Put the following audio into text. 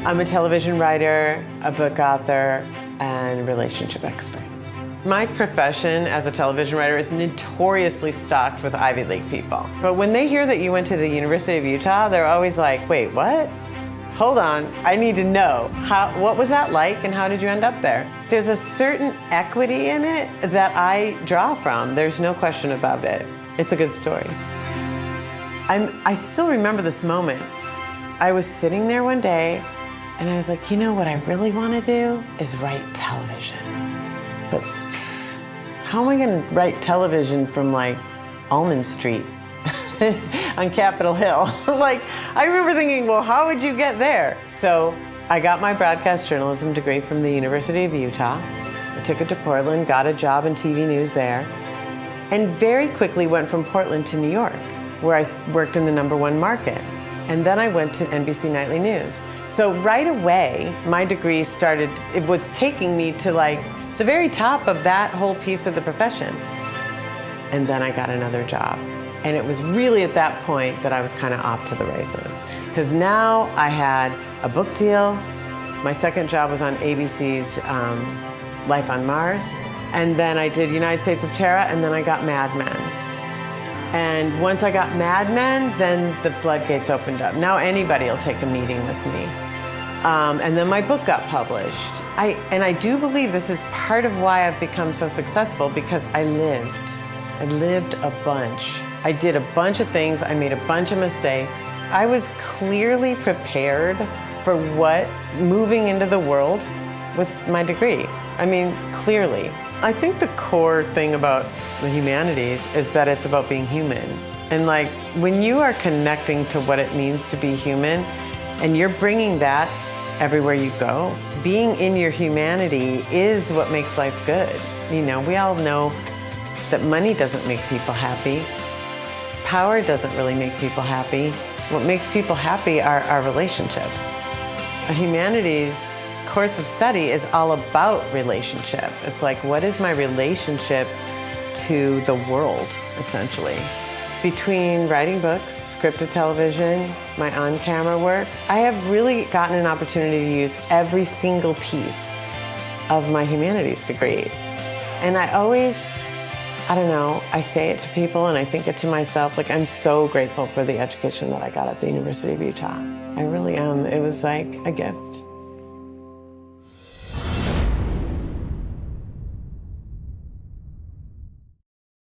I'm a television writer, a book author, and relationship expert. My profession as a television writer is notoriously stocked with Ivy League people. But when they hear that you went to the University of Utah, they're always like, wait, what? Hold on, I need to know. What was that like and how did you end up there? There's a certain equity in it that I draw from. There's no question about it. It's a good story. I still remember this moment. I was sitting there one day and I was like, you know what I really want to do is write television. But how am I going to write television from like Almond Street on Capitol Hill? Like, I remember thinking, well, how would you get there? So I got my broadcast journalism degree from the University of Utah. I took it to Portland, got a job in TV news there, and very quickly went from Portland to New York, where I worked in the #1 market. And then I went to NBC Nightly News. So right away, my degree it was taking me to like the very top of that whole piece of the profession. And then I got another job. And it was really at that point that I was kind of off to the races. Because now I had a book deal. My second job was on ABC's Life on Mars. And then I did United States of Terra, and then I got Mad Men. And once I got Mad Men, then the floodgates opened up. Now anybody will take a meeting with me. And then my book got published. And I do believe this is part of why I've become so successful, because I lived a bunch. I did a bunch of things, I made a bunch of mistakes. I was clearly prepared for what moving into the world with my degree. I mean, clearly. I think the core thing about the humanities is that it's about being human. And like, when you are connecting to what it means to be human, and you're bringing that everywhere you go, being in your humanity is what makes life good. You know, we all know that money doesn't make people happy. Power doesn't really make people happy. What makes people happy are our relationships. A humanities course of study is all about relationship. It's like, what is my relationship to the world, essentially? Between writing books, scripted television, my on-camera work, I have really gotten an opportunity to use every single piece of my humanities degree. And I don't know, I say it to people and I think it to myself, like, I'm so grateful for the education that I got at the University of Utah. I really am. It was like a gift.